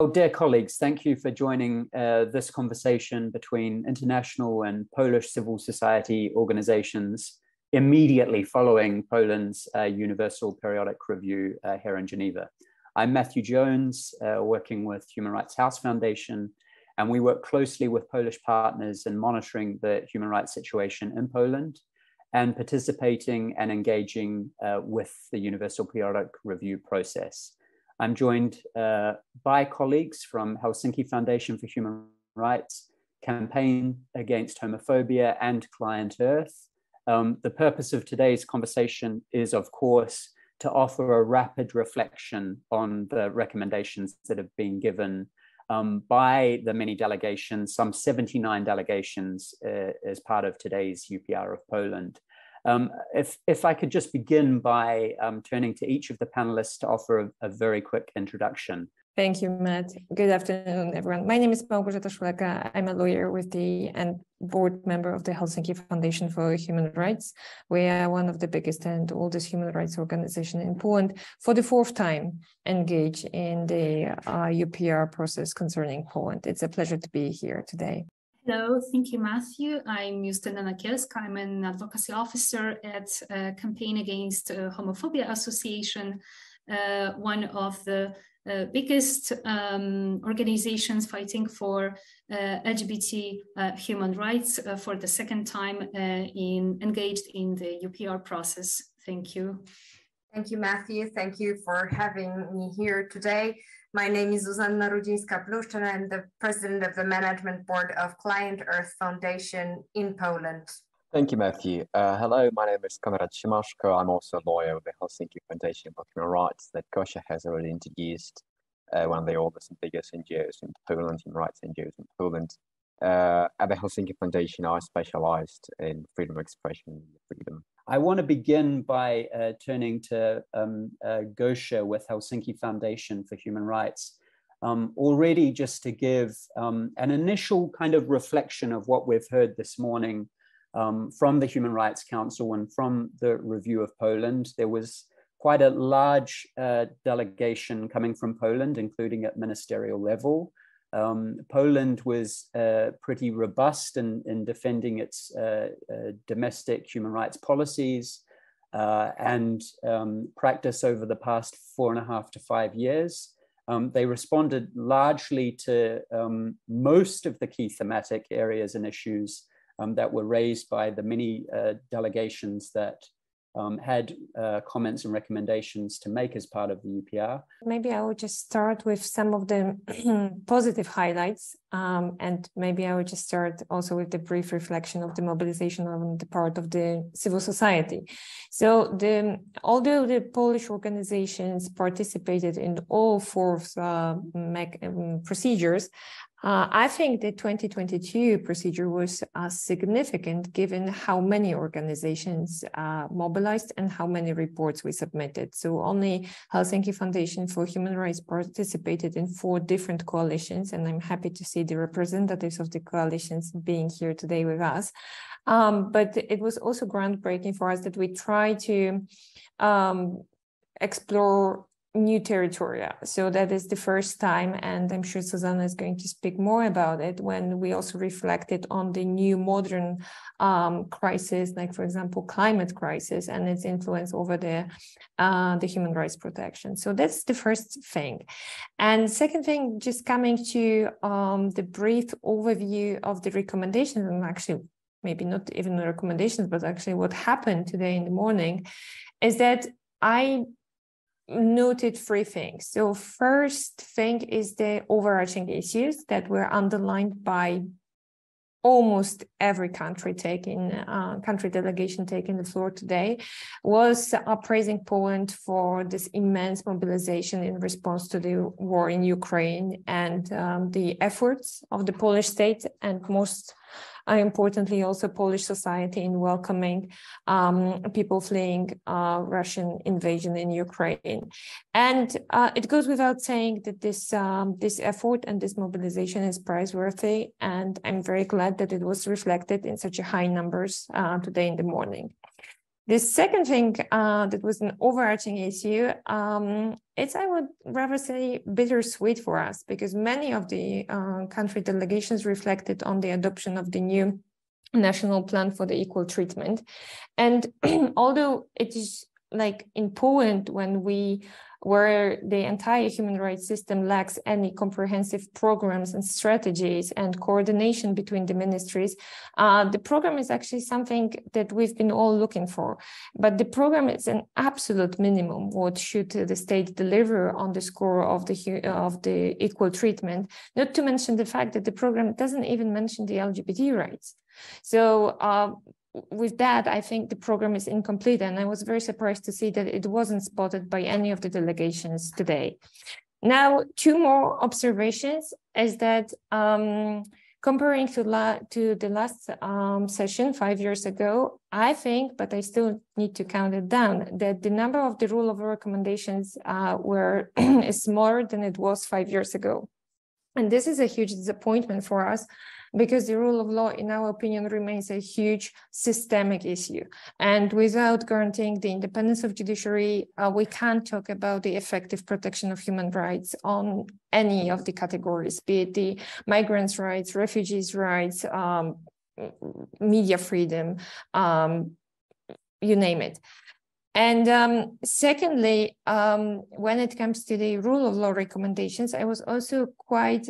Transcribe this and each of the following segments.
Well, dear colleagues, thank you for joining this conversation between international and Polish civil society organizations immediately following Poland's Universal Periodic Review here in Geneva. I'm Matthew Jones, working with Human Rights House Foundation, and we work closely with Polish partners in monitoring the human rights situation in Poland and participating and engaging with the Universal Periodic Review process. I'm joined by colleagues from Helsińskiej Foundation for Human Rights, Campaign Against Homophobia, and Client Earth. The purpose of today's conversation is, of course, to offer a rapid reflection on the recommendations that have been given by the many delegations, some 79 delegations as part of today's UPR of Poland. If I could just begin by turning to each of the panelists to offer a very quick introduction. Thank you, Matt. Good afternoon, everyone. My name is Małgorzata Szuleka. I'm a lawyer and board member of the Helsińskiej Foundation for Human Rights. We are one of the biggest and oldest human rights organizations in Poland, for the fourth time engaged in the UPR process concerning Poland. It's a pleasure to be here today. Hello, thank you, Matthew. I'm Justyna Nakielska. I'm an advocacy officer at Campaign Against Homophobia Association, one of the biggest organizations fighting for LGBT human rights for the second time engaged in the UPR process. Thank you. Thank you, Matthew. Thank you for having me here today. My name is Zuzanna Rudzińska-Bluszcz, and I'm the president of the management board of Client Earth Foundation in Poland. Thank you, Matthew. Hello, my name is Konrad Siemaszko. I'm also a lawyer with the Helsińskiej Foundation for Human Rights that Gosia has already introduced, one of the oldest and biggest NGOs in Poland, human rights NGOs in Poland. At the Helsińskiej Foundation, I specialized in freedom of expression and freedom. I want to begin by turning to Gosia with Helsińskiej Foundation for Human Rights. Already just to give an initial kind of reflection of what we've heard this morning from the Human Rights Council and from the review of Poland. There was quite a large delegation coming from Poland, including at ministerial level. Poland was pretty robust in defending its domestic human rights policies and practice over the past 4.5 to 5 years. They responded largely to most of the key thematic areas and issues that were raised by the many delegations that had comments and recommendations to make as part of the UPR. Maybe I would just start with some of the positive highlights, and maybe I would just start also with the brief reflection of the mobilization on the part of the civil society. So although the Polish organizations participated in all four procedures, I think the 2022 procedure was significant given how many organizations mobilized and how many reports we submitted. So only Helsińskiej Foundation for Human Rights participated in 4 different coalitions, and I'm happy to see the representatives of the coalitions being here today with us. But it was also groundbreaking for us that we try to explore new territory. So that is the first time, and I'm sure Zuzanna is going to speak more about it, when we also reflected on the new modern crisis, like for example, climate crisis and its influence over the human rights protection. So that's the first thing. And second thing, just coming to the brief overview of the recommendations, and actually maybe not even the recommendations, but actually what happened today in the morning, is that I noted 3 things. So first thing is the overarching issues that were underlined by almost every country delegation taking the floor today, was praising Poland for this immense mobilization in response to the war in Ukraine and the efforts of the Polish state and most importantly also Polish society in welcoming people fleeing Russian invasion in Ukraine. And it goes without saying that this effort and this mobilization is praiseworthy, and I'm very glad that it was reflected in such a high numbers today in the morning. The second thing that was an overarching issue, it's, I would rather say, bittersweet for us, because many of the country delegations reflected on the adoption of the new national plan for the equal treatment. And although it is like in Poland, where the entire human rights system lacks any comprehensive programs and strategies and coordination between the ministries, the program is actually something that we've been all looking for. But the program is an absolute minimum. What should the state deliver on the score of the equal treatment? Not to mention the fact that the program doesn't even mention the LGBT rights. So with that, I think the program is incomplete, and I was very surprised to see that it wasn't spotted by any of the delegations today. Now, two more observations is that comparing to the last session 5 years ago, I think, but I still need to count it down, that the number of the rule of law recommendations is smaller than it was 5 years ago. And this is a huge disappointment for us, because the rule of law, in our opinion, remains a huge systemic issue. And without guaranteeing the independence of judiciary, we can't talk about the effective protection of human rights on any of the categories, be it the migrants' rights, refugees' rights, media freedom, you name it. And secondly, when it comes to the rule of law recommendations, I was also quite,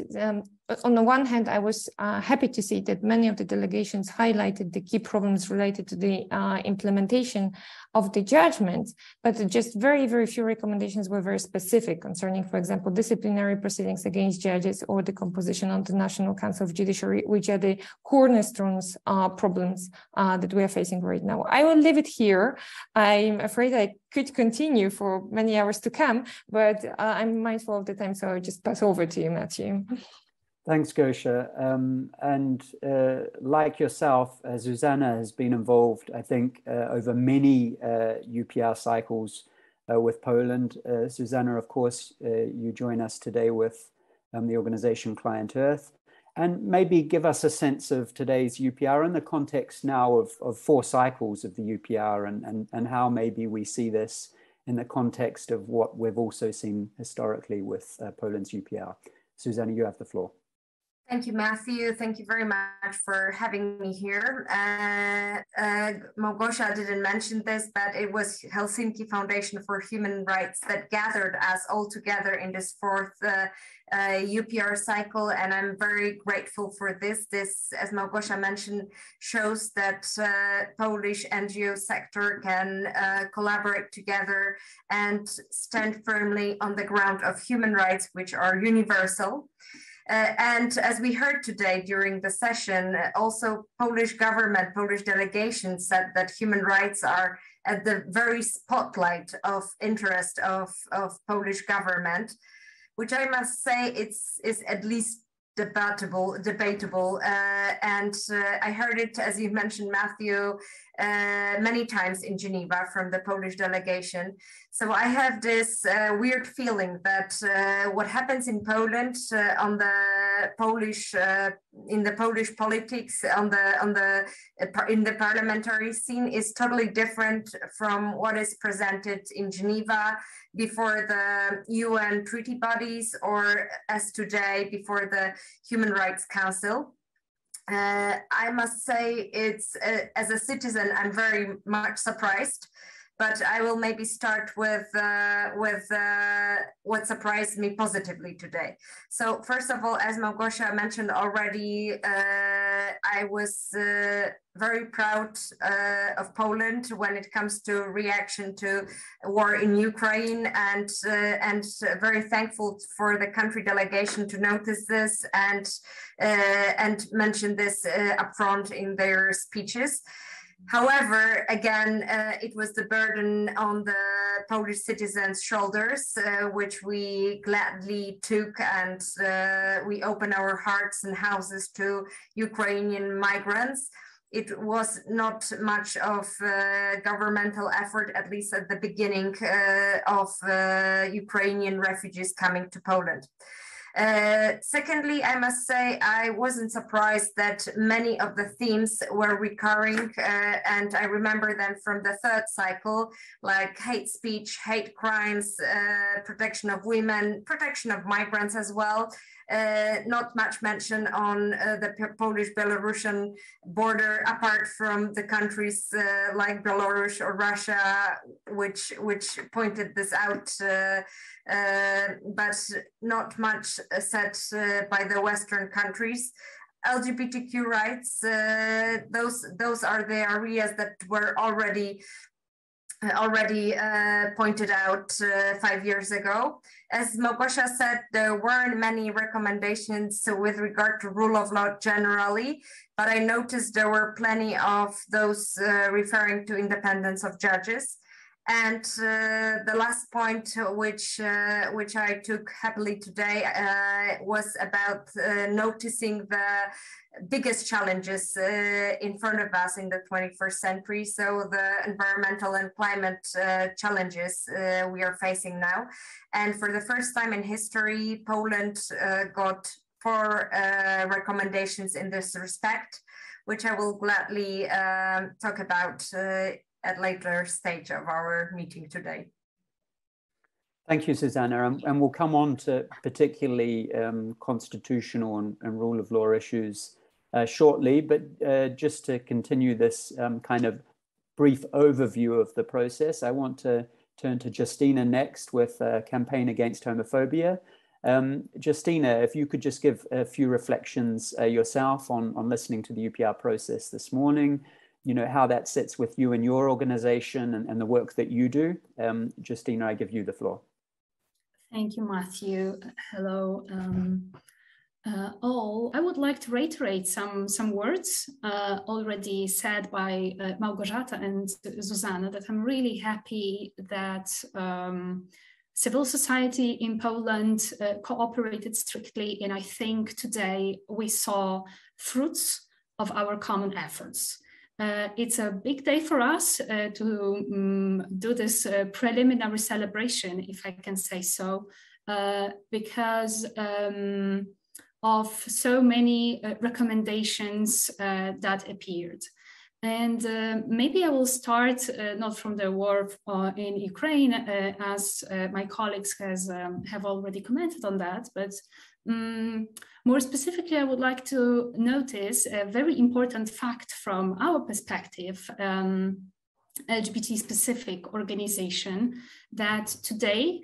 on the one hand, I was happy to see that many of the delegations highlighted the key problems related to the implementation of the judgments, but just very, very few recommendations were very specific concerning, for example, disciplinary proceedings against judges or the composition of the National Council of Judiciary, which are the cornerstones problems that we are facing right now. I will leave it here. I'm afraid I could continue for many hours to come, but I'm mindful of the time, so I'll just pass over to you, Matthew. Thanks, Gosia. Like yourself, Zuzanna has been involved, I think, over many UPR cycles with Poland. Zuzanna, of course, you join us today with the organization Client Earth. And maybe give us a sense of today's UPR in the context now of 4 cycles of the UPR and how maybe we see this in the context of what we've also seen historically with Poland's UPR. Zuzanna, you have the floor. Thank you, Matthew. Thank you very much for having me here. Małgorzata didn't mention this, but it was Helsińskiej Foundation for Human Rights that gathered us all together in this 4th UPR cycle, and I'm very grateful for this. This, as Małgorzata mentioned, shows that Polish NGO sector can collaborate together and stand firmly on the ground of human rights, which are universal. And as we heard today during the session, also Polish government, Polish delegation said that human rights are at the very spotlight of interest of Polish government, which I must say is at least debatable. And I heard it, as you mentioned, Matthew, many times in Geneva from the Polish delegation. So I have this weird feeling that what happens in Poland on the Polish in the Polish politics in the parliamentary scene is totally different from what is presented in Geneva before the UN treaty bodies, or as today before the Human Rights Council. I must say, it's as a citizen, I'm very much surprised. But I will maybe start with what surprised me positively today. So first of all, as Małgorzata mentioned already, I was very proud of Poland when it comes to reaction to war in Ukraine, and very thankful for the country delegation to notice this and mention this upfront in their speeches. However, again, it was the burden on the Polish citizens' shoulders, which we gladly took, and we opened our hearts and houses to Ukrainian migrants. It was not much of governmental effort, at least at the beginning, of Ukrainian refugees coming to Poland. Secondly, I must say I wasn't surprised that many of the themes were recurring, and I remember them from the third cycle, like hate speech, hate crimes, protection of women, protection of migrants as well. Not much mention on the Polish-Belarusian border, apart from the countries like Belarus or Russia, which pointed this out, but not much said by the Western countries. LGBTQ rights, those are the areas that were already pointed out 5 years ago. As Małgosia said, there weren't many recommendations with regard to rule of law generally, but I noticed there were plenty of those referring to independence of judges. And the last point, which I took happily today, was about noticing the biggest challenges in front of us in the 21st century. So the environmental and climate challenges we are facing now. And for the first time in history, Poland got 4 recommendations in this respect, which I will gladly talk about at later stage of our meeting today. Thank you, Zuzanna. And we'll come on to particularly constitutional and rule of law issues shortly, but just to continue this kind of brief overview of the process, I want to turn to Justyna next with Campaign Against Homophobia. Justyna, if you could just give a few reflections yourself on listening to the UPR process this morning, you know, how that sits with you and your organization and the work that you do. Justyna, I give you the floor. Thank you, Matthew. Hello, all. I would like to reiterate some words already said by Małgorzata and Zuzanna, that I'm really happy that civil society in Poland cooperated strictly, and I think today we saw fruits of our common efforts. It's a big day for us to do this preliminary celebration, if I can say so, because of so many recommendations that appeared. And maybe I will start not from the war in Ukraine, as my colleagues have already commented on that, but more specifically, I would like to notice a very important fact from our perspective, LGBT-specific organization, that today,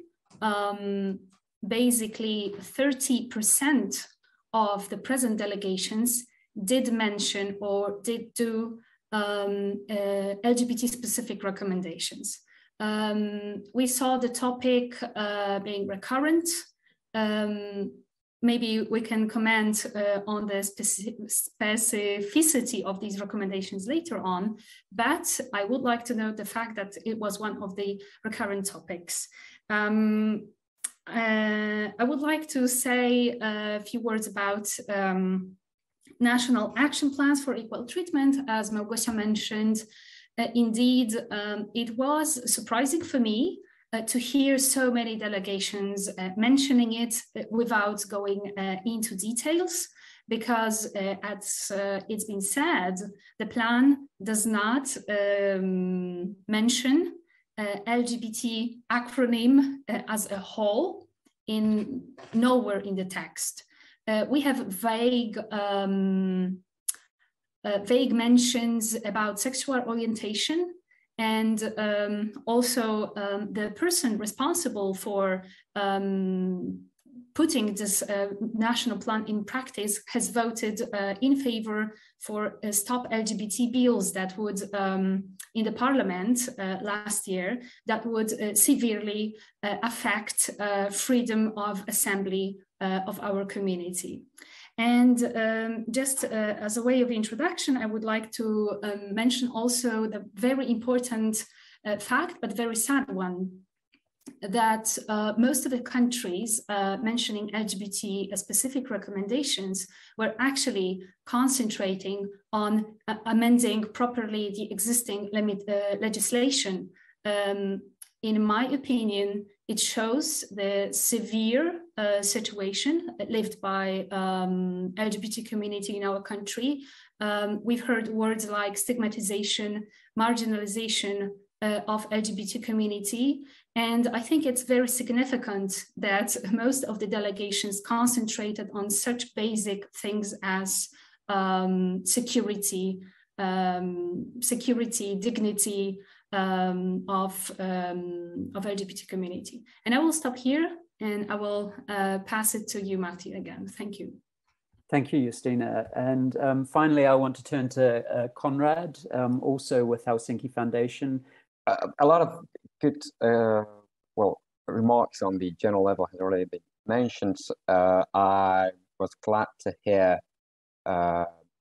basically 30% of the present delegations did mention or did do LGBT-specific recommendations. We saw the topic being recurrent. Maybe we can comment on the specificity of these recommendations later on, but I would like to note the fact that it was one of the recurrent topics. I would like to say a few words about national action plans for equal treatment. As Małgosia mentioned, indeed, it was surprising for me to hear so many delegations mentioning it without going into details, because as it's been said, the plan does not mention LGBT acronym as a whole nowhere in the text. We have vague mentions about sexual orientation, and also the person responsible for putting this national plan in practice has voted in favor for stop LGBT bills that would, in the parliament last year, that would severely affect freedom of assembly of our community. And just as a way of introduction, I would like to mention also the very important fact, but very sad one, that most of the countries mentioning LGBT specific recommendations were actually concentrating on amending properly the existing legislation. In my opinion, It shows the severe situation lived by LGBT community in our country. We've heard words like stigmatization, marginalization of LGBT community. And I think it's very significant that most of the delegations concentrated on such basic things as security, dignity of LGBT community. And I will stop here and I will pass it to you, Matti, again. Thank you. Thank you, Justyna. And finally, I want to turn to Konrad, also with Helsinki Foundation. A lot of good remarks on the general level has already been mentioned. I was glad to hear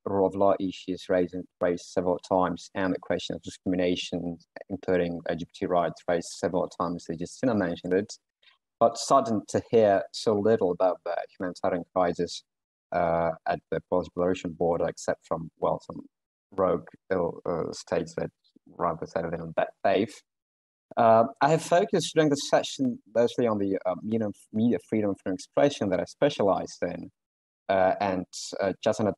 rule of law issues raised several times, and the question of discrimination, including LGBT rights, raised several times. Justyna mentioned it, but saddened to hear so little about the humanitarian crisis at the Polish-Belarusian border, except from some rogue states that rather settled in on that faith. I have focused during the session mostly on the media freedom for expression that I specialized in, and just on a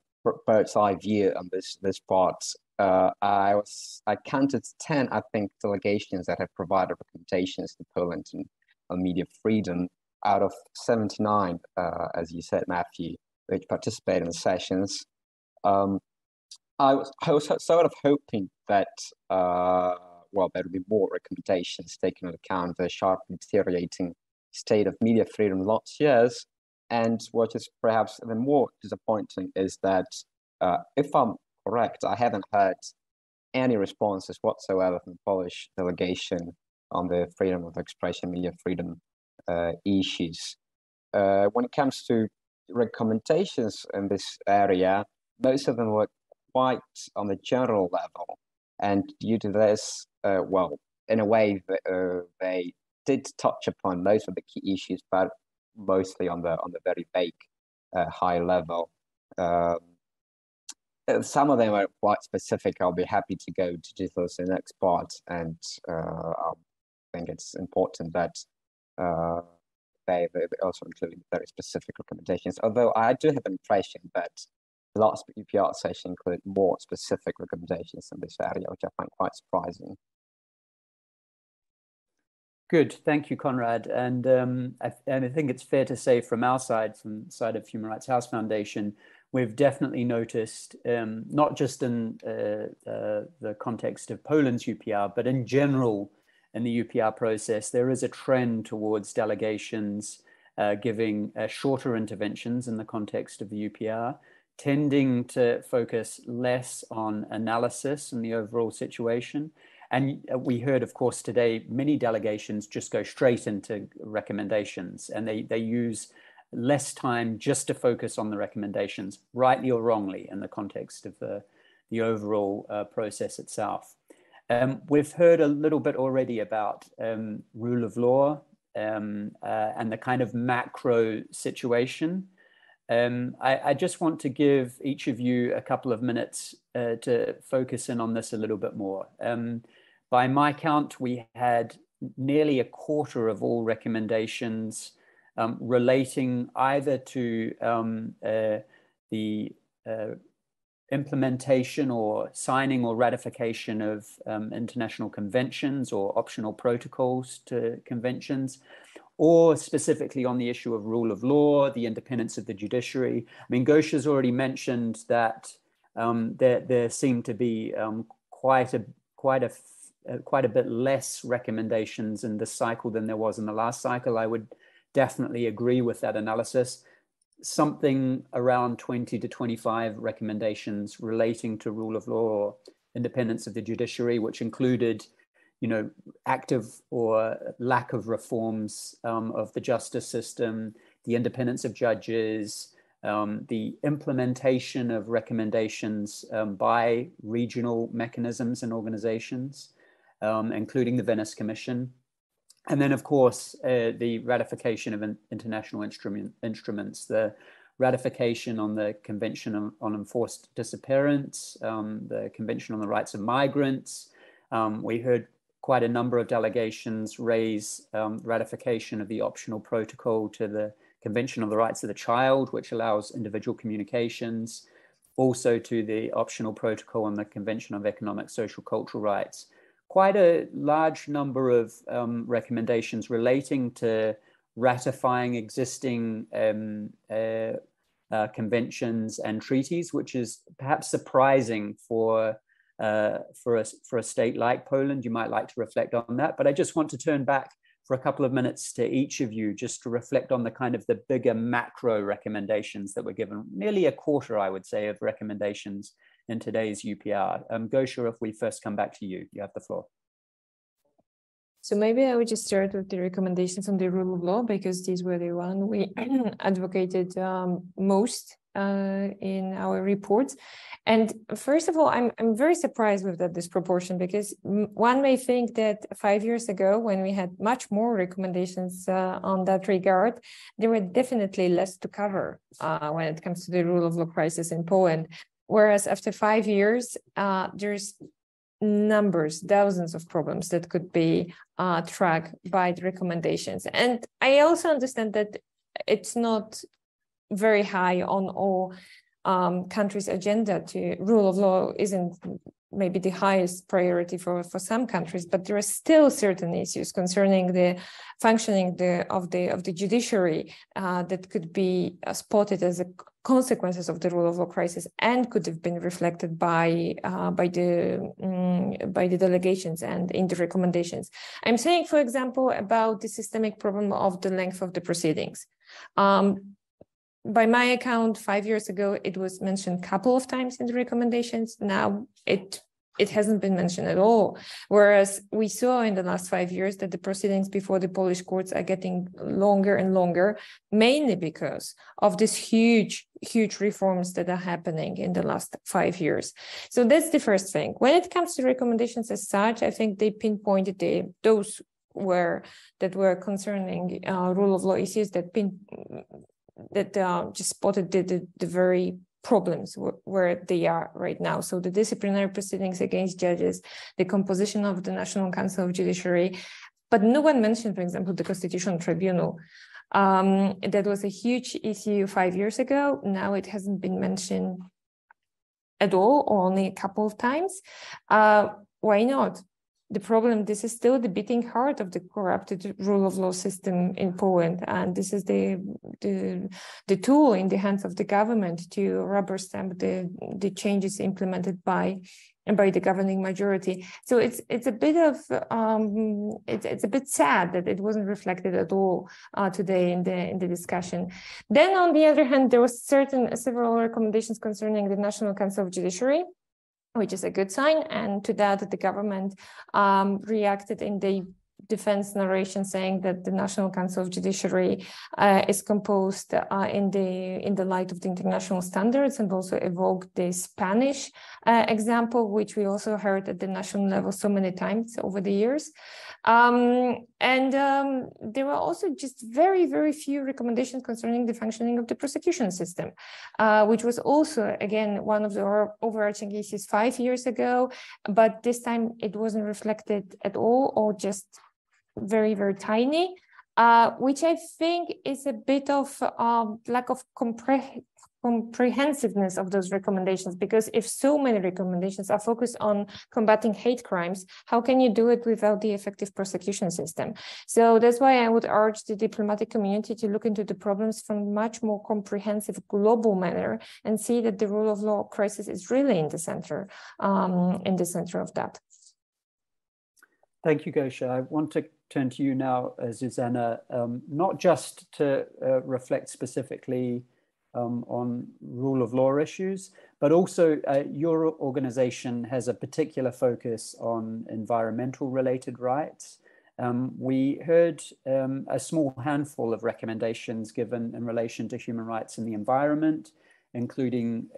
bird's eye view on this part, I counted 10, I think, delegations that have provided recommendations to Poland on media freedom out of 79, as you said, Matthew, which participated in the sessions. I was sort of hoping that there would be more recommendations taking into account the sharply deteriorating state of media freedom in the last years. And what is perhaps even more disappointing is that, if I'm correct, I haven't heard any responses whatsoever from the Polish delegation on the freedom of expression, media freedom issues. When it comes to recommendations in this area, most of them were quite on the general level. And due to this, in a way, they did touch upon most of the key issues, but mostly on the very vague, high level. Some of them are quite specific. I'll be happy to go to details in the next part, and I think it's important that they also include very specific recommendations. Although I do have an impression that the last UPR session included more specific recommendations in this area, which I find quite surprising. Good, thank you, Konrad. And I think it's fair to say from our side, from the side of Human Rights House Foundation, we've definitely noticed, not just in the context of Poland's UPR, but in general in the UPR process, there is a trend towards delegations giving shorter interventions in the context of the UPR, tending to focus less on analysis and the overall situation. And we heard, of course, today, many delegations just go straight into recommendations, and they use less time just to focus on the recommendations, rightly or wrongly, in the context of the overall process itself. We've heard a little bit already about rule of law and the kind of macro situation. I just want to give each of you a couple of minutes to focus in on this a little bit more. By my count, we had nearly a quarter of all recommendations relating either to the implementation or signing or ratification of international conventions or optional protocols to conventions, or specifically on the issue of rule of law, the independence of the judiciary. I mean, Gosha's already mentioned that there seemed to be quite a bit less recommendations in this cycle than there was in the last cycle. I would definitely agree with that analysis. Something around 20 to 25 recommendations relating to rule of law or independence of the judiciary, which included, active or lack of reforms of the justice system, the independence of judges, the implementation of recommendations by regional mechanisms and organizations, including the Venice Commission. And then, of course, the ratification of international instruments, the ratification on the Convention on Enforced Disappearance, the Convention on the Rights of Migrants. We heard quite a number of delegations raise ratification of the optional protocol to the Convention on the Rights of the Child, which allows individual communications, also to the optional protocol on the Convention of Economic, Social, Cultural Rights. Quite a large number of recommendations relating to ratifying existing conventions and treaties, which is perhaps surprising for a state like Poland. You might like to reflect on that, but I just want to turn back for a couple of minutes to each of you, just to reflect on the kind of the bigger macro recommendations that were given. Nearly a quarter, I would say, of recommendations in today's UPR. Gosha, if we first come back to you, you have the floor. So maybe I would just start with the recommendations on the rule of law, because these were the one we advocated most in our reports. And first of all, I'm very surprised with that disproportion, because one may think that 5 years ago, when we had much more recommendations on that regard, there were definitely less to cover when it comes to the rule of law crisis in Poland. Whereas after 5 years, there's dozens of problems that could be tracked by the recommendations. And I also understand that it's not very high on all countries' agenda. To rule of law isn't maybe the highest priority for some countries, but there are still certain issues concerning the functioning of the judiciary that could be spotted as consequences of the rule of law crisis and could have been reflected by the delegations and in the recommendations. I'm saying, for example, about the systemic problem of the length of the proceedings. By my account, 5 years ago, it was mentioned a couple of times in the recommendations. Now it hasn't been mentioned at all. Whereas we saw in the last 5 years that the proceedings before the Polish courts are getting longer and longer, mainly because of these huge reforms that are happening in the last 5 years. So that's the first thing. When it comes to recommendations as such, I think they pinpointed those that were concerning rule of law issues that just spotted the very problems where they are right now. So the disciplinary proceedings against judges, the composition of the National Council of Judiciary, but no one mentioned, for example, the Constitutional Tribunal. That was a huge issue 5 years ago. Now it hasn't been mentioned at all, or only a couple of times. Why not? The problem, this is still the beating heart of the corrupted rule of law system in Poland. And this is the tool in the hands of the government to rubber stamp the changes implemented by the governing majority. So it's a bit of it's a bit sad that it wasn't reflected at all today in the discussion. Then on the other hand, there was several recommendations concerning the National Council of Judiciary, which is a good sign. And to that, the government reacted in the defense narration, saying that the National Council of Judiciary is composed in the light of the international standards, and also evoked the Spanish example, which we also heard at the national level so many times over the years. There were also just very, very few recommendations concerning the functioning of the prosecution system, which was also, again, one of the overarching issues 5 years ago, but this time it wasn't reflected at all, or just very, very tiny, which I think is a bit of lack of comprehensiveness of those recommendations, because if so many recommendations are focused on combating hate crimes, how can you do it without the effective prosecution system? So that's why I would urge the diplomatic community to look into the problems from a much more comprehensive global manner and see that the rule of law crisis is really in the center of that. Thank you, Gosha. I want to turn to you now, Zuzanna, not just to reflect specifically on rule of law issues, but also your organization has a particular focus on environmental related rights. We heard a small handful of recommendations given in relation to human rights in the environment, including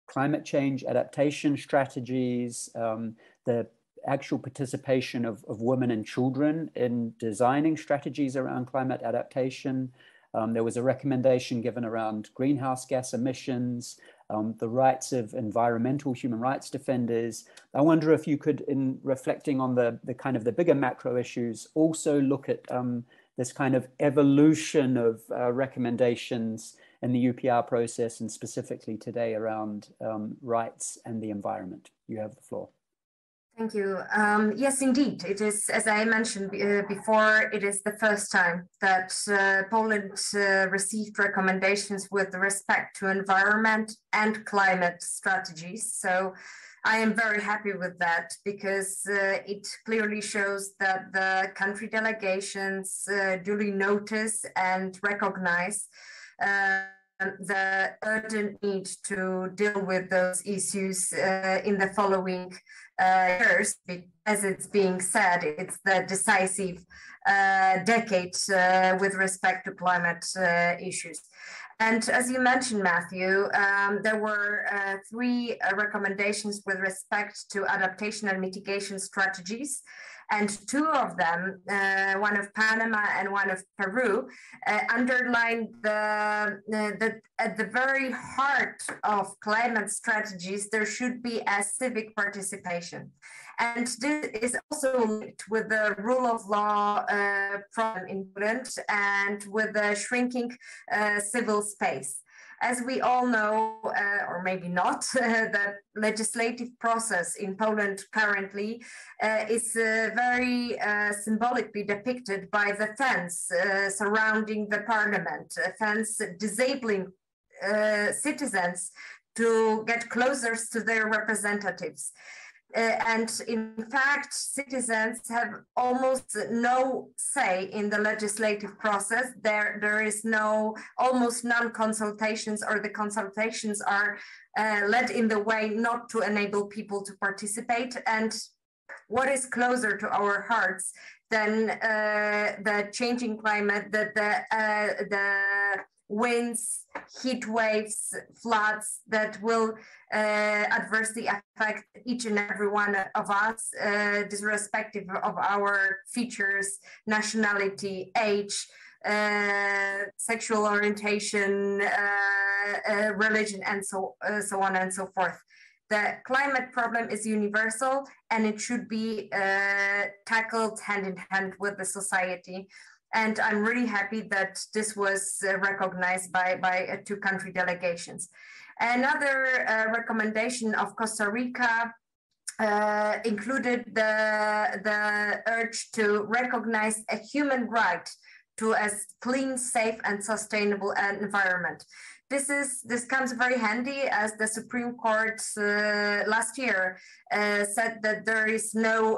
climate change adaptation strategies, the actual participation of women and children in designing strategies around climate adaptation. There was a recommendation given around greenhouse gas emissions, the rights of environmental human rights defenders. I wonder if you could, in reflecting on the kind of the bigger macro issues, also look at this kind of evolution of recommendations in the UPR process, and specifically today around rights and the environment. You have the floor. Thank you. Yes, indeed. It is, as I mentioned before, it is the first time that Poland received recommendations with respect to environment and climate strategies. So I am very happy with that, because it clearly shows that the country delegations duly notice and recognize the urgent need to deal with those issues in the following years. As it's being said, it's the decisive decade with respect to climate issues. And as you mentioned, Matthew, there were 3 recommendations with respect to adaptation and mitigation strategies. And 2 of them, one of Panama and one of Peru, underlined that at the very heart of climate strategies, there should be a civic participation. And this is also linked with the rule of law problem in Poland and with the shrinking civil space. As we all know, or maybe not, the legislative process in Poland currently is very symbolically depicted by the fence surrounding the parliament, a fence disabling citizens to get closer to their representatives. And in fact, citizens have almost no say in the legislative process. There is almost none consultations, or the consultations are led in the way not to enable people to participate. And what is closer to our hearts than the changing climate, the winds, heat waves, floods that will adversely affect each and every one of us, irrespective of our features, nationality, age, sexual orientation, religion, and so on and so forth. The climate problem is universal, and it should be tackled hand in hand with the society. And I'm really happy that this was recognized by 2 country delegations. Another recommendation of Costa Rica included the urge to recognize a human right to a clean, safe, and sustainable environment. This comes very handy, as the Supreme Court last year said that there is no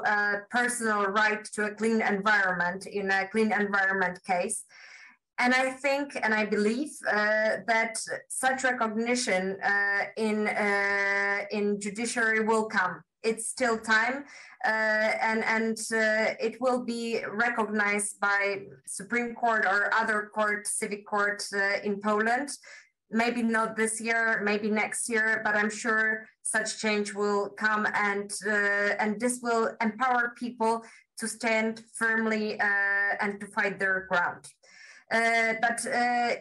personal right to a clean environment in a clean environment case. And I think, and I believe that such recognition in judiciary will come. It's still time, and it will be recognized by Supreme Court or other civic courts in Poland. Maybe not this year, maybe next year, but I'm sure such change will come, and this will empower people to stand firmly and to fight their ground. But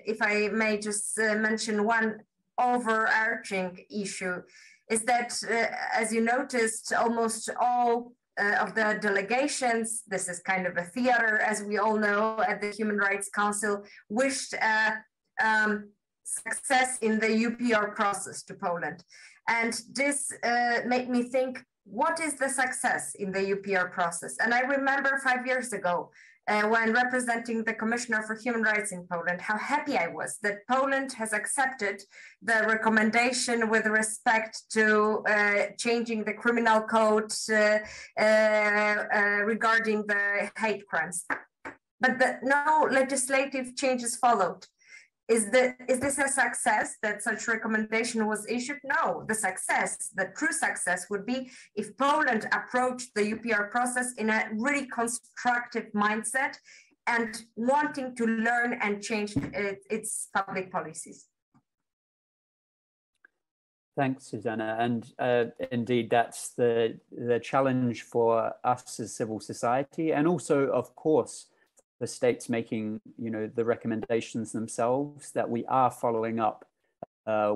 if I may just mention one overarching issue, is that, as you noticed, almost all of the delegations, this is kind of a theater, as we all know, at the Human Rights Council, wished success in the UPR process to Poland. And this made me think, what is the success in the UPR process? And I remember 5 years ago, when representing the Commissioner for Human Rights in Poland, how happy I was that Poland has accepted the recommendation with respect to changing the criminal code regarding the hate crimes. But no legislative changes followed. Is this a success that such recommendation was issued? No, the true success would be if Poland approached the UPR process in a really constructive mindset and wanting to learn and change its public policies. Thanks, Zuzanna. And indeed, that's the challenge for us as civil society, and also, of course, the states making, the recommendations themselves, that we are following up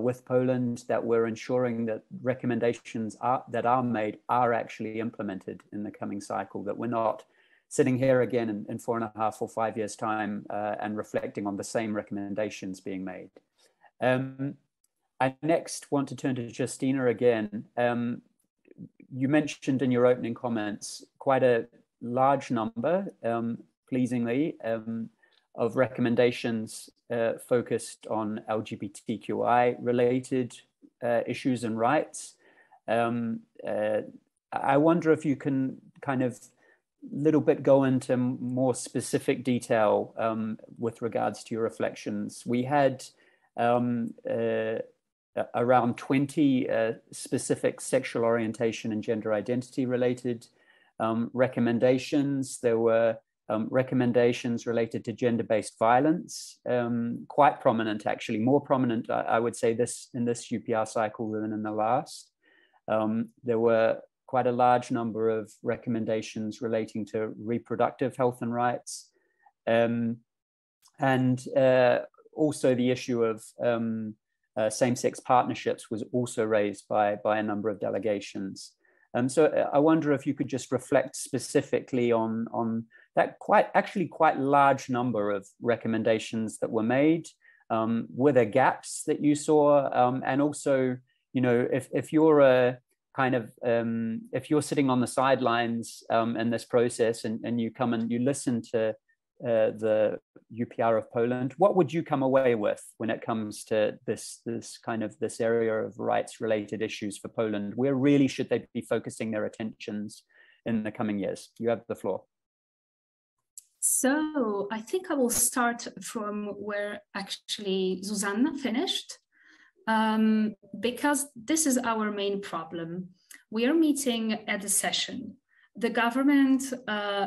with Poland, that we're ensuring that recommendations that are made are actually implemented in the coming cycle, that we're not sitting here again in 4.5 or 5 years' time and reflecting on the same recommendations being made. I next want to turn to Justyna again. You mentioned in your opening comments quite a large number, pleasingly, of recommendations focused on LGBTQI related issues and rights. I wonder if you can kind of little bit go into more specific detail with regards to your reflections. We had around 20 specific sexual orientation and gender identity related recommendations. There were recommendations related to gender-based violence, quite prominent, actually, more prominent, I would say, in this UPR cycle than in the last. There were quite a large number of recommendations relating to reproductive health and rights, and also the issue of same-sex partnerships was also raised by a number of delegations. So I wonder if you could just reflect specifically on that quite large number of recommendations that were made. Were there gaps that you saw? And also, you know, if you're a kind of, if you're sitting on the sidelines in this process and you come and you listen to the UPR of Poland, what would you come away with when it comes to this area of rights related issues for Poland? Where really should they be focusing their attentions in the coming years? You have the floor. So I think I will start from where actually Zuzanna finished, because this is our main problem. We are meeting at a session. The government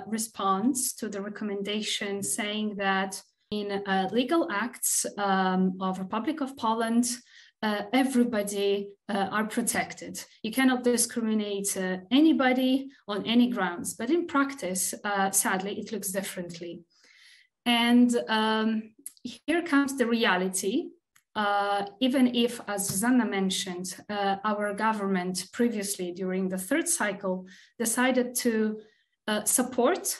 responds to the recommendation saying that in legal acts of Republic of Poland, everybody are protected. You cannot discriminate anybody on any grounds, but in practice, sadly, it looks differently. And here comes the reality. Even if, as Zuzanna mentioned, our government previously during the third cycle decided to support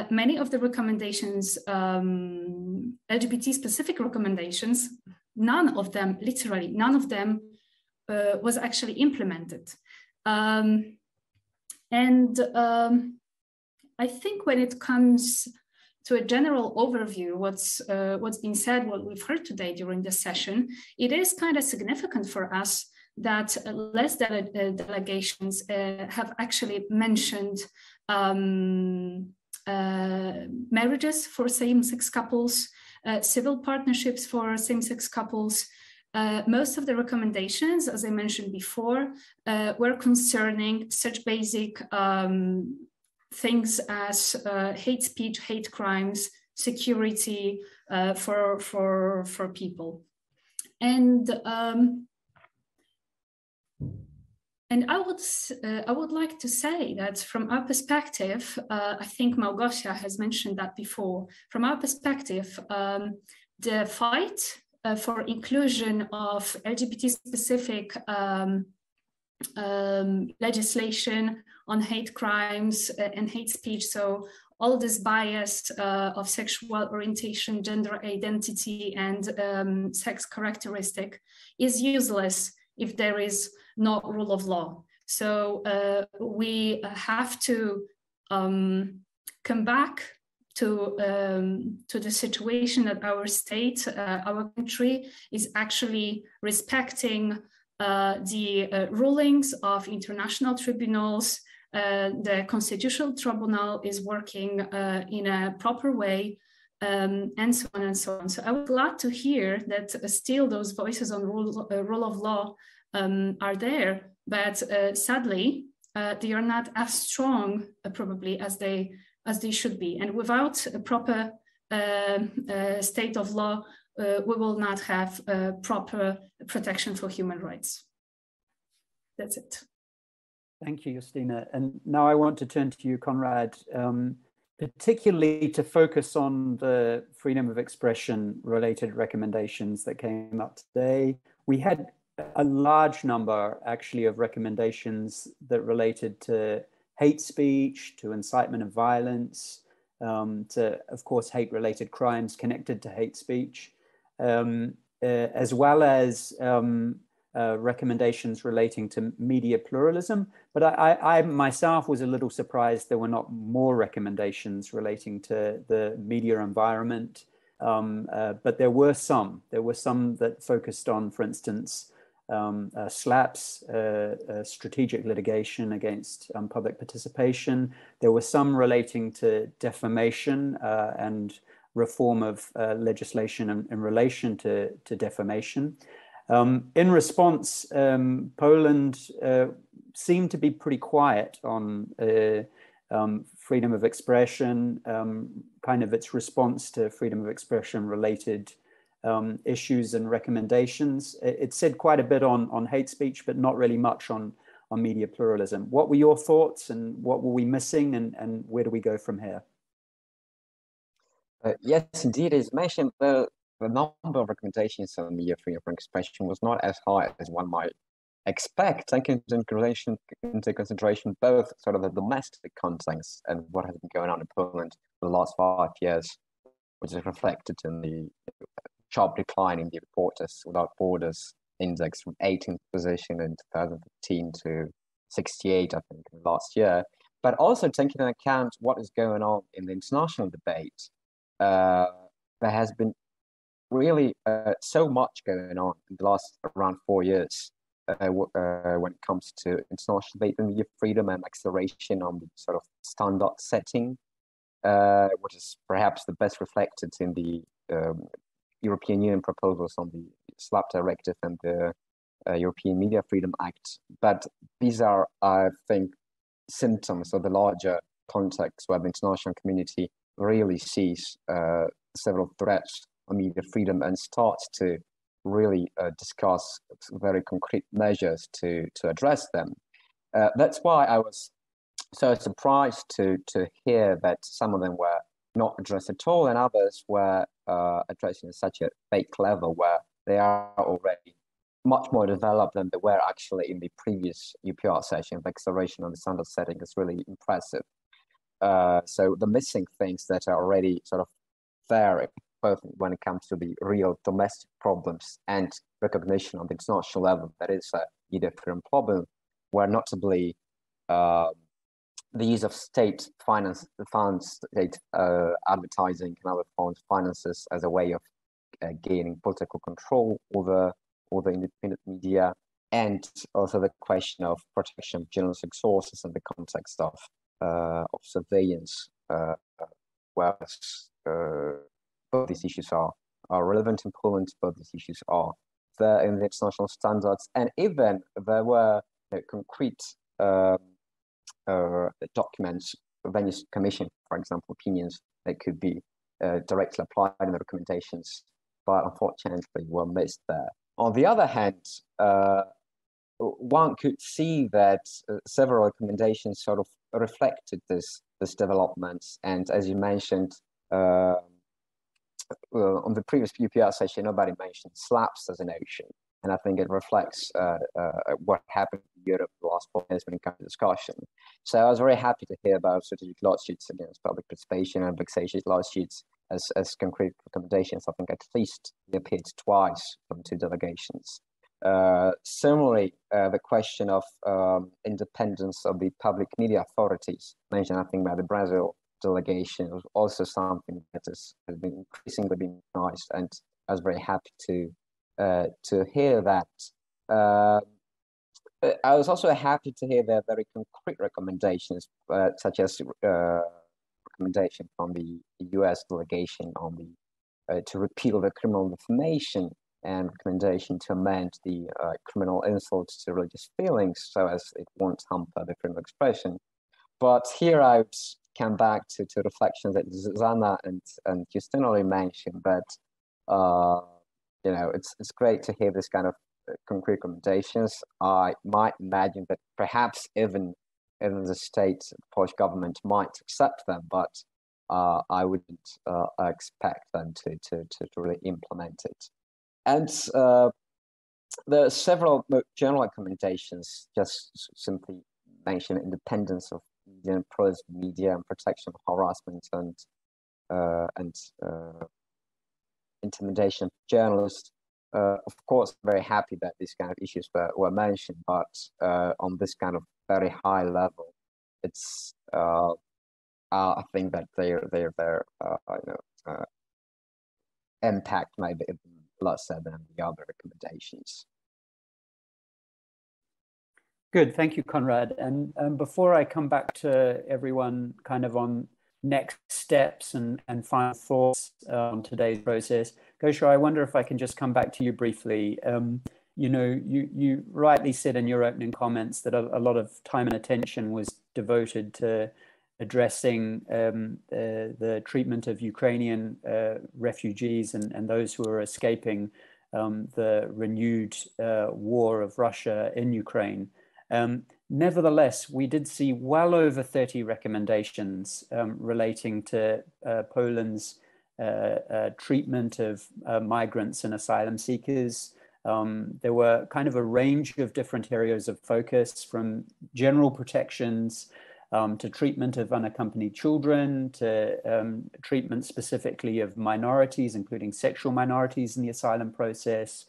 many of the recommendations, LGBT-specific recommendations, none of them, literally none of them was actually implemented. I think when it comes to a general overview, what's been said, what we've heard today during the session, it is kind of significant for us that less delegations have actually mentioned marriages for same-sex couples, civil partnerships for same-sex couples. Most of the recommendations, as I mentioned before, were concerning such basic things as hate speech, hate crimes, security for people, and I would like to say that from our perspective, I think Małgosia has mentioned that before. From our perspective, the fight for inclusion of LGBT-specific legislation on hate crimes and hate speech, so all this bias of sexual orientation, gender identity, and sex characteristic is useless if there is no rule of law. So we have to come back to the situation that our state, our country is actually respecting the rulings of international tribunals. The Constitutional Tribunal is working in a proper way, and so on and so on. So I would glad to hear that still those voices on rule of law are there, but sadly they are not as strong probably as they should be. And without a proper state of law, we will not have proper protection for human rights. That's it. Thank you, Justyna. And now I want to turn to you, Konrad, particularly to focus on the freedom of expression related recommendations that came up today. we had a large number actually of recommendations that related to hate speech, to incitement of violence, to, of course, hate-related crimes connected to hate speech, as well as recommendations relating to media pluralism. But I myself was a little surprised there were not more recommendations relating to the media environment. But there were some. There were some that focused on, for instance, SLAPS, strategic litigation against public participation. There were some relating to defamation and reform of legislation in relation to defamation. In response, Poland seemed to be pretty quiet on freedom of expression, kind of its response to freedom of expression related issues and recommendations. It said quite a bit on hate speech, but not really much on media pluralism. What were your thoughts, and what were we missing, and where do we go from here? Yes, indeed, as mentioned, the number of recommendations on media freedom of expression was not as high as one might expect, taking into consideration both sort of the domestic context and what has been going on in Poland for the last 5 years, which is reflected in the sharp decline in the Reporters Without Borders index from 18th position in 2015 to 68, I think, last year, but also taking into account what is going on in the international debate. There has been really so much going on in the last around 4 years when it comes to international debate and media freedom and acceleration on the sort of standard setting, which is perhaps the best reflected in the European Union proposals on the SLAP Directive and the European Media Freedom Act. But these are, I think, symptoms of the larger context where the international community really sees several threats on media freedom and starts to really discuss very concrete measures to address them. That's why I was so surprised to hear that some of them were not addressed at all, and others were addressed in such a fake level where they are already much more developed than they were actually in the previous UPR session. The acceleration on the standard setting is really impressive. So the missing things that are already sort of there, both when it comes to the real domestic problems and recognition on the international level that is a media freedom problem, were notably the use of state funds, state advertising and other forms of finances as a way of gaining political control over independent media, and also the question of protection of journalistic sources in the context of surveillance, where both these issues are relevant in Poland, both these issues are there in the international standards, and even there were concrete documents, Venice Commission, for example, opinions that could be directly applied in the recommendations, but unfortunately were missed there. On the other hand, one could see that several recommendations sort of reflected this developments, and as you mentioned, on the previous UPR session, nobody mentioned SLAPS as an option, and I think it reflects what happened in Europe the last 4 years when it comes to discussion. So I was very happy to hear about strategic lawsuits against public participation and vexatious lawsuits as concrete recommendations. I think at least they appeared twice from 2 delegations. Similarly, the question of independence of the public media authorities, mentioned I think by the Brazil delegation, was also something that has been increasingly being recognized, and I was very happy to hear that. I was also happy to hear their very concrete recommendations, such as recommendation from the US delegation on the to repeal the criminal defamation, and recommendation to amend the criminal insults to religious feelings so as it won't hamper the freedom of expression. But here I would come back to reflections that Zuzanna and Justyna already mentioned, but it's great to hear this kind of concrete recommendations. I might imagine that perhaps even the state, the Polish government might accept them, but I wouldn't expect them to really implement it. And There are several general recommendations, just simply mention independence of media and pluralism of media and protection of harassment and intimidation of journalists. Of course, very happy that these kind of issues were mentioned, but on this kind of very high level, it's I think that their impact may be lesser than the other recommendations. Good, thank you, Konrad. And before I come back to everyone kind of on next steps and final thoughts on today's process, Gosha, I wonder if I can just come back to you briefly. You know, you rightly said in your opening comments that a lot of time and attention was devoted to addressing the treatment of Ukrainian refugees and those who are escaping the renewed war of Russia in Ukraine. Nevertheless, we did see well over 30 recommendations relating to Poland's treatment of migrants and asylum seekers. There were kind of a range of different areas of focus, from general protections to treatment of unaccompanied children, to treatment specifically of minorities, including sexual minorities in the asylum process,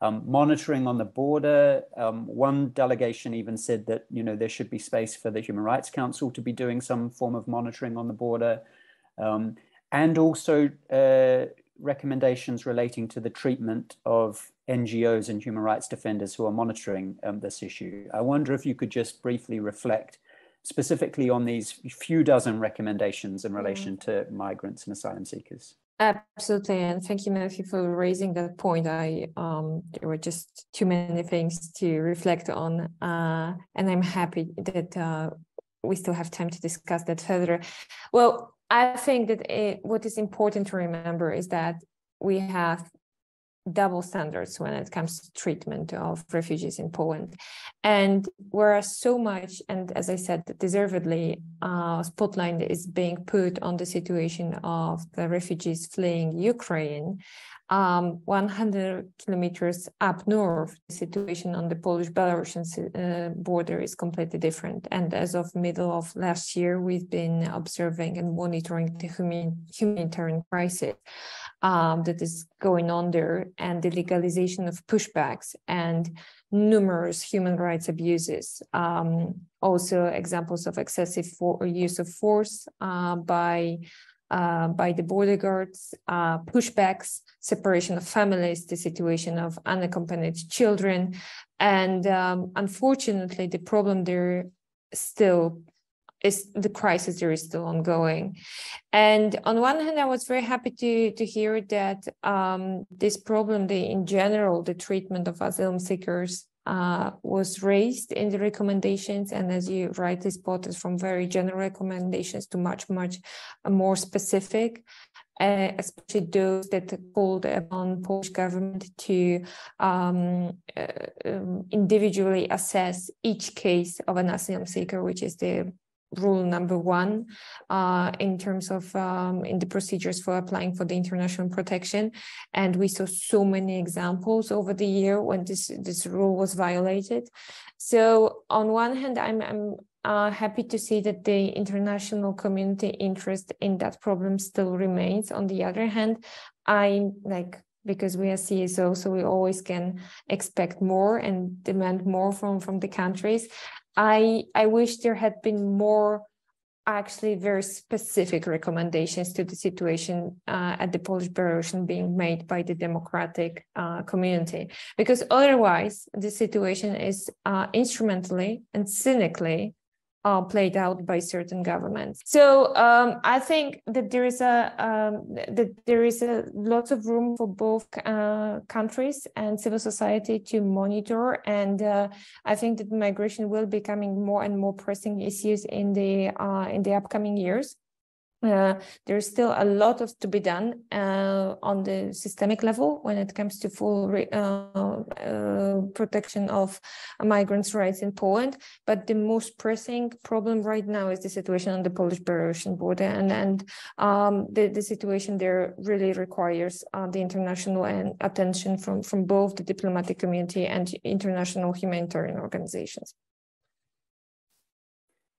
monitoring on the border. One delegation even said that, you know, there should be space for the Human Rights Council to be doing some form of monitoring on the border, and also recommendations relating to the treatment of NGOs and human rights defenders who are monitoring this issue. I wonder if you could just briefly reflect specifically on these few dozen recommendations in relation to migrants and asylum seekers. Absolutely, and thank you, Matthew, for raising that point. There were just too many things to reflect on, and I'm happy that we still have time to discuss that further. Well, I think that what is important to remember is that we have double standards when it comes to treatment of refugees in Poland. And whereas so much, and as I said, deservedly, spotlight is being put on the situation of the refugees fleeing Ukraine, 100 kilometers up north, the situation on the Polish-Belarusian border is completely different. And as of middle of last year, we've been observing and monitoring the humanitarian crisis that is going on there, and the legalization of pushbacks and numerous human rights abuses. Also examples of excessive use of force by the border guards, pushbacks, separation of families, the situation of unaccompanied children. And unfortunately, the problem there still is, the crisis there is still ongoing. And on one hand, I was very happy to hear that this problem, in general, the treatment of asylum seekers was raised in the recommendations, and as you rightly spotted, from very general recommendations to much more specific, especially those that called upon Polish government to individually assess each case of an asylum seeker, which is the rule number one in terms of in the procedures for applying for the international protection. And we saw so many examples over the year when this rule was violated. So on one hand, I'm happy to see that the international community interest in that problem still remains. On the other hand, because we are CSO, so we always can expect more and demand more from the countries. I wish there had been more actually very specific recommendations to the situation at the Polish-Belarusian being made by the democratic community, because otherwise the situation is instrumentally and cynically played out by certain governments. So I think that there is a lots of room for both countries and civil society to monitor, and I think that migration will be becoming more and more pressing issues in the upcoming years. there's still a lot to be done on the systemic level when it comes to full protection of migrants' rights in Poland. But the most pressing problem right now is the situation on the Polish-Belarusian border, and the situation there really requires the international attention from both the diplomatic community and international humanitarian organizations.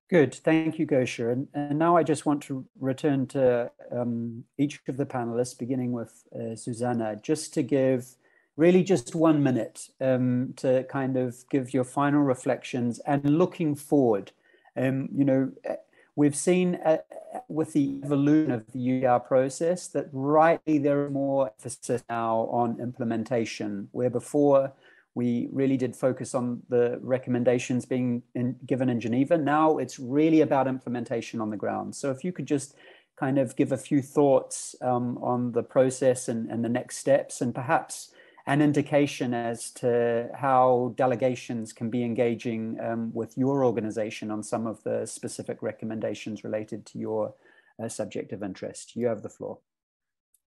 Good, thank you, Gosia. And now I just want to return to each of the panelists, beginning with Zuzanna, just to give really just 1 minute to kind of give your final reflections and looking forward. You know, we've seen with the evolution of the UPR process that rightly there is more emphasis now on implementation, where before we really did focus on the recommendations being given in Geneva. Now it's really about implementation on the ground. So if you could just kind of give a few thoughts on the process and the next steps, and perhaps an indication as to how delegations can be engaging with your organization on some of the specific recommendations related to your subject of interest. You have the floor.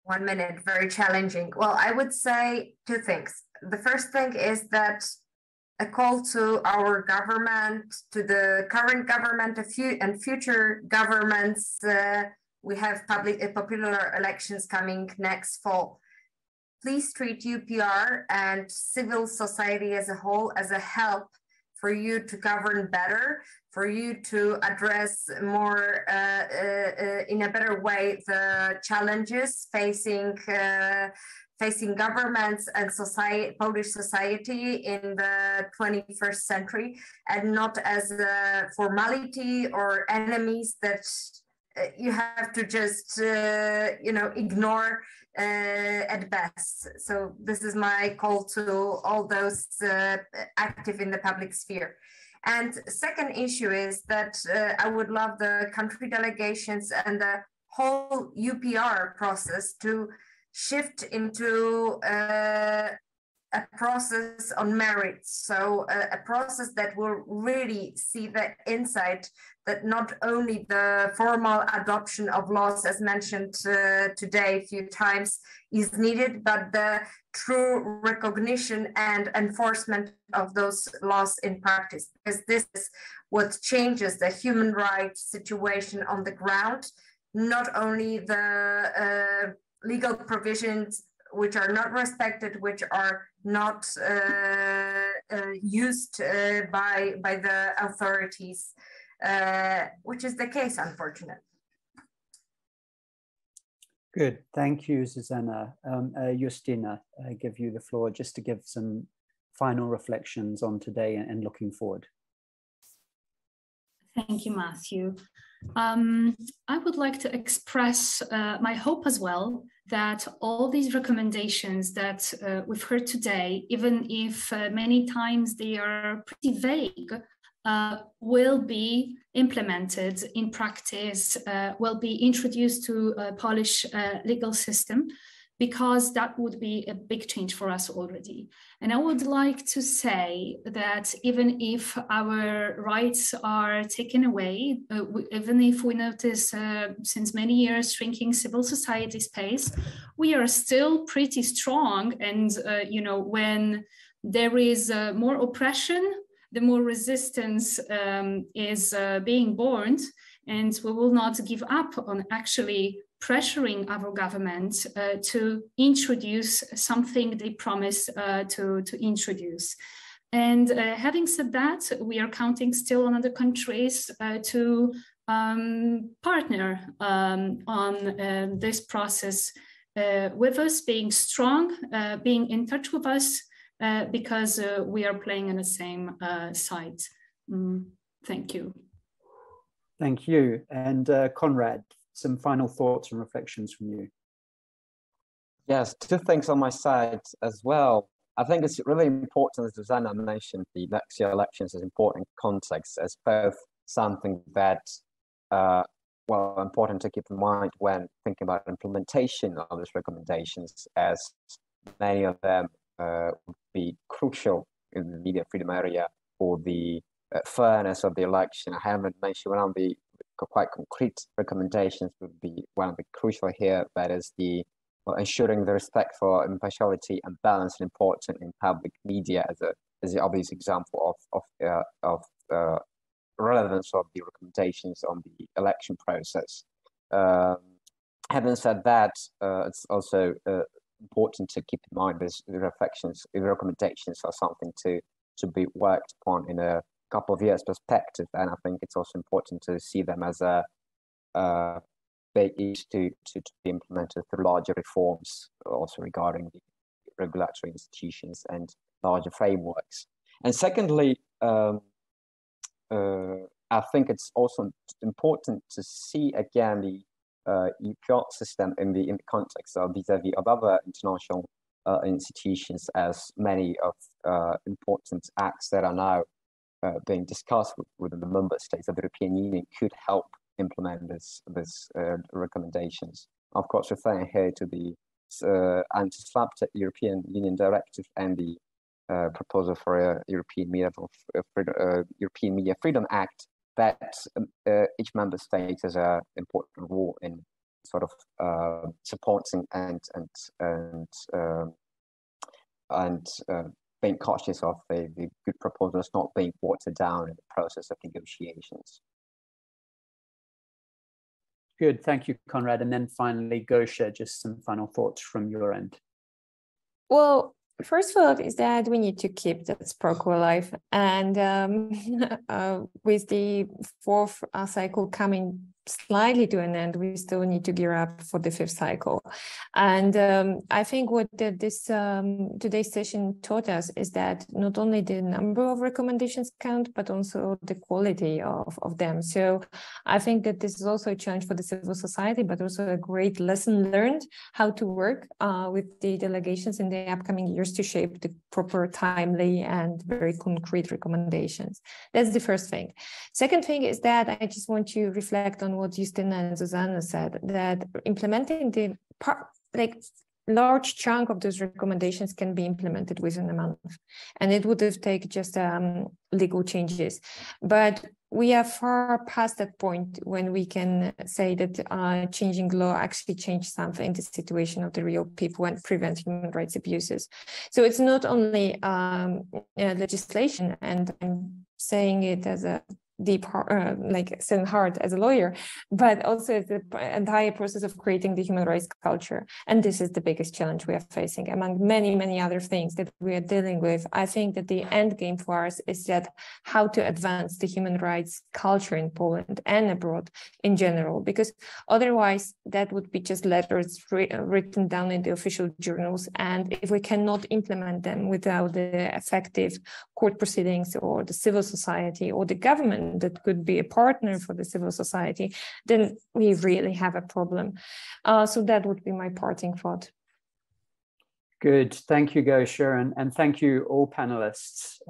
1 minute, very challenging. Well, I would say two things. The first thing is that a call to our government, to the current government and future governments. We have popular elections coming next fall. Please treat UPR and civil society as a whole as a help for you to govern better, for you to address more in a better way the challenges facing governments and Polish society in the 21st century, and not as a formality or enemies that you have to just ignore at best. So this is my call to all those active in the public sphere. And second issue is that I would love the country delegations and the whole UPR process to shift into a process on merit. So a process that will really see the insight that not only the formal adoption of laws, as mentioned today a few times, is needed, but the true recognition and enforcement of those laws in practice, because this is what changes the human rights situation on the ground, not only the legal provisions which are not respected, which are not used by the authorities, which is the case, unfortunately. Good, thank you, Zuzanna. Justyna, I give you the floor just to give some final reflections on today and looking forward. Thank you, Matthew. I would like to express my hope as well that all these recommendations that we've heard today, even if many times they are pretty vague, will be implemented in practice, will be introduced to a Polish legal system, because that would be a big change for us already. And I would like to say that even if our rights are taken away, even if we notice since many years shrinking civil society space, we are still pretty strong. And when there is more oppression, the more resistance is being born, and we will not give up on actually pressuring our government to introduce something they promised to introduce. And having said that, we are counting still on other countries to partner on this process with us, being strong, being in touch with us, because we are playing on the same side. Thank you. Thank you. And Konrad, some final thoughts and reflections from you. Yes, two things on my side as well. I think it's really important, as Zuzanna mentioned, the next year elections is important context as both something that, important to keep in mind when thinking about implementation of these recommendations, as many of them would be crucial in the media freedom area for the fairness of the election. I haven't mentioned one of the quite concrete recommendations would be one of the crucial here. That is the ensuring the respect for impartiality and balance and important in public media as the obvious example of relevance of the recommendations on the election process. Having said that, it's also important to keep in mind this the recommendations are something to be worked upon in a couple of years perspective, and I think it's also important to see them as a big issue to be implemented through larger reforms, also regarding the regulatory institutions and larger frameworks. And secondly, I think it's also important to see again the UPR system in the context of vis-a-vis of other international institutions, as many of important acts that are now being discussed within the member states of the European Union could help implement this recommendations. Of course, referring here to the anti-SLAPP European Union Directive and the proposal for a European Media Freedom Act, that each member state has an important role in sort of supporting and being cautious of the good proposals not being watered down in the process of negotiations. Good, thank you, Konrad. And then finally, Gosha, just some final thoughts from your end. Well, first thought is that we need to keep that spark alive, and with the fourth cycle coming slightly to an end, we still need to gear up for the fifth cycle. And I think what this today's session taught us is that not only the number of recommendations count, but also the quality of them. So I think that this is also a challenge for the civil society, but also a great lesson learned how to work with the delegations in the upcoming years to shape the proper, timely, and very concrete recommendations. That's the first thing. Second thing is that I just want to reflect on what Justyna and Zuzanna said, that implementing the large chunk of those recommendations can be implemented within a month, and it would have taken just legal changes. But we are far past that point when we can say that changing law actually changed something in the situation of the real people and prevent human rights abuses. So it's not only legislation, and I'm saying it as a deep heart, saying hard as a lawyer, but also the entire process of creating the human rights culture. And this is the biggest challenge we are facing, among many, many other things that we are dealing with. I think that the end game for us is that how to advance the human rights culture in Poland and abroad in general, because otherwise that would be just letters written down in the official journals. And if we cannot implement them without the effective court proceedings or the civil society or the government that could be a partner for the civil society, then we really have a problem. So that would be my parting thought. Good, thank you, Gosha, and thank you all panelists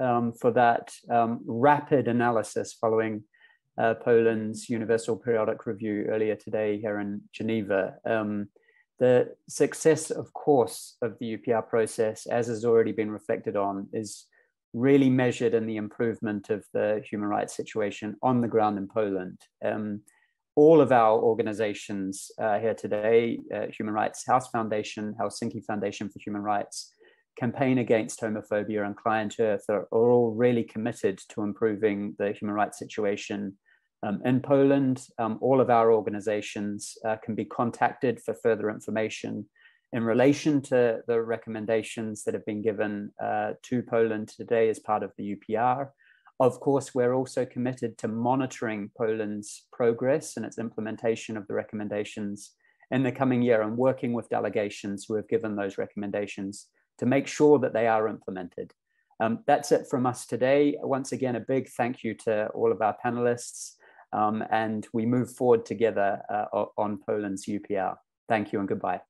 for that rapid analysis following Poland's Universal Periodic Review earlier today here in Geneva. The success, of course, of the UPR process, as has already been reflected on, is really measured in the improvement of the human rights situation on the ground in Poland. All of our organizations here today, Human Rights House Foundation, Helsinki Foundation for Human Rights, Campaign Against Homophobia, and Client Earth are all really committed to improving the human rights situation in Poland. All of our organizations can be contacted for further information in relation to the recommendations that have been given to Poland today as part of the UPR. Of course, we're also committed to monitoring Poland's progress and its implementation of the recommendations in the coming year, and working with delegations who have given those recommendations to make sure that they are implemented. That's it from us today. Once again, a big thank you to all of our panelists, and we move forward together on Poland's UPR. Thank you and goodbye.